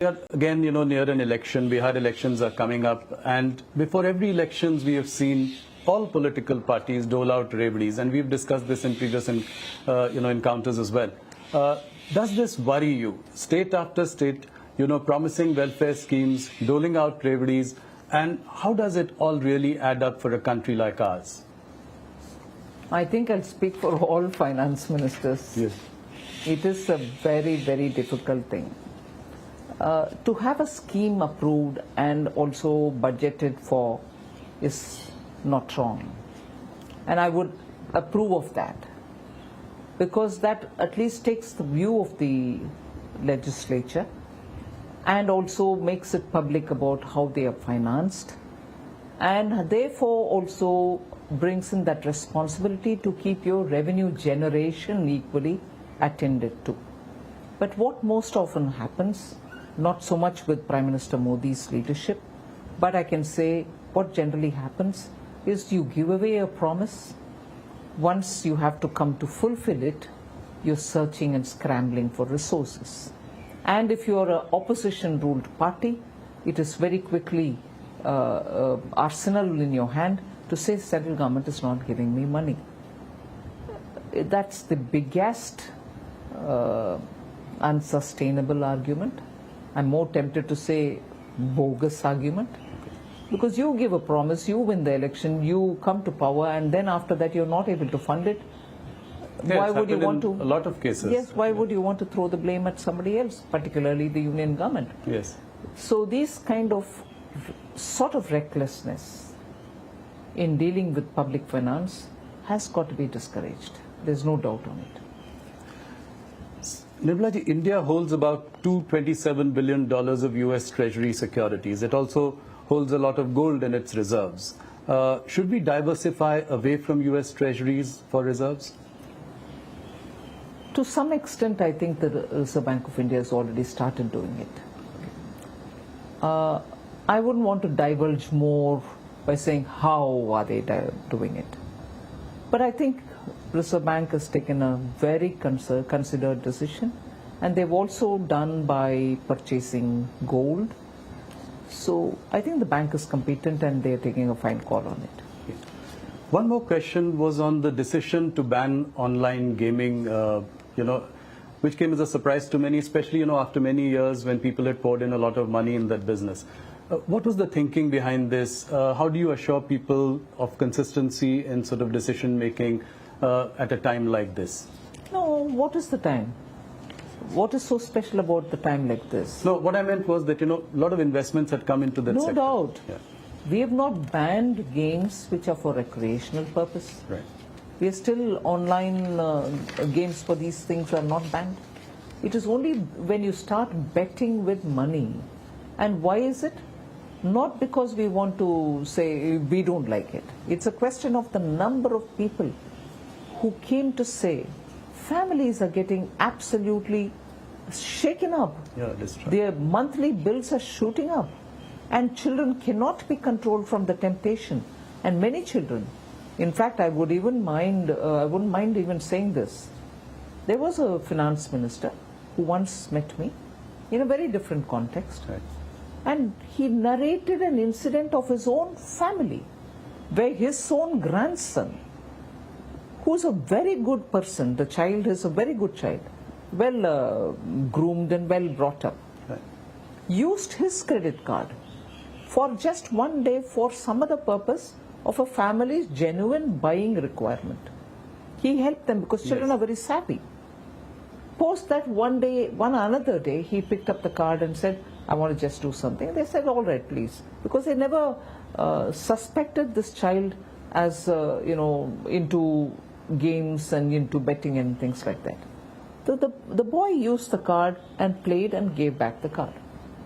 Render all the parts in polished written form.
We are again, near an election. Bihar elections are coming up, and before every elections, we have seen all political parties dole out reveries, and we've discussed this in previous, encounters as well. Does this worry you? State after state, promising welfare schemes, doling out reveries, and how does it all really add up for a country like ours? I think I'll speak for all finance ministers. Yes. It is a very, very difficult thing. To have a scheme approved and also budgeted for is not wrong. And I would approve of that, because that at least takes the view of the legislature and also makes it public about how they are financed, and therefore also brings in that responsibility to keep your revenue generation equally attended to. But what most often happens, not so much with Prime Minister Modi's leadership, but I can say what generally happens is you give away a promise. Once you have to come to fulfill it, you're searching and scrambling for resources. And if you're an opposition-ruled party, it is very quickly arsenal in your hand to say central government is not giving me money. That's the biggest unsustainable argument. I'm more tempted to say bogus argument, because you give a promise, you win the election, you come to power, and then after that you're not able to fund it. Yeah, why would you want to? A lot of cases. Yes, why would you want to throw the blame at somebody else, particularly the union government? Yes. So this kind of sort of recklessness in dealing with public finance has got to be discouraged. There's no doubt on it. Nirmala ji, India holds about $227 billion of US Treasury securities. It also holds a lot of gold in its reserves. Should we diversify away from US Treasuries for reserves? To some extent, I think the Reserve Bank of India has already started doing it. I wouldn't want to divulge more by saying how are they doing it. But I think Reserve Bank has taken a very considered decision, and they've also done by purchasing gold. So I think the bank is competent and they're taking a fine call on it. One more question was on the decision to ban online gaming, which came as a surprise to many, especially, after many years when people had poured in a lot of money in that business. What was the thinking behind this? How do you assure people of consistency in sort of decision making at a time like this? No, what is the time? What is so special about the time like this? No, what I meant was that, a lot of investments had come into that sector. No doubt. Yeah. We have not banned games which are for recreational purpose. Right. We are still online games for these things are not banned. It is only when you start betting with money. And why is it? Not because we want to say we don't like it. It's a question of the number of people who came to say families are getting absolutely shaken up. Yeah, that's true. Their monthly bills are shooting up, and children cannot be controlled from the temptation. And many children, in fact, I wouldn't mind even saying this. There was a finance minister who once met me in a very different context. Right. And he narrated an incident of his own family, where his own grandson, who's a very good person, the child is a very good child, well groomed and well brought up, Right. used his credit card for just one day for some other purpose of a family's genuine buying requirement. He helped them because children Yes. are very savvy. Post that another day, he picked up the card and said, I want to just do something. They said, all right, please. Because they never suspected this child as, into games and into betting and things like that. So the boy used the card and played and gave back the card.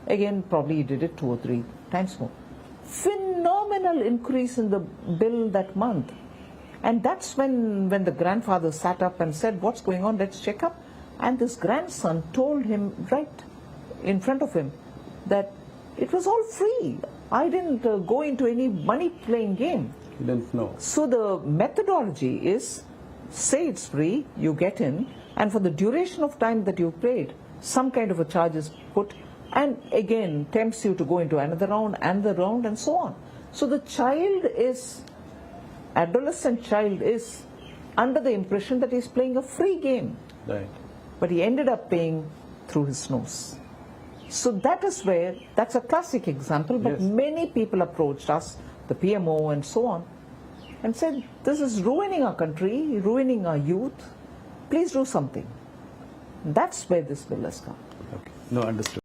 Again, probably he did it 2 or 3 times more. Phenomenal increase in the bill that month. And that's when the grandfather sat up and said, what's going on? Let's check up. And this grandson told him right in front of him that it was all free. I didn't go into any money playing game. He didn't know. So the methodology is, say it's free, you get in, and for the duration of time that you played, some kind of a charge is put, and again tempts you to go into another round and so on. So the adolescent child is under the impression that he's playing a free game. Right. But he ended up paying through his nose. So that's a classic example, but Yes. many people approached us, the PMO and so on, and said, this is ruining our country, ruining our youth, please do something. That's where this bill has come. Okay. No, understood.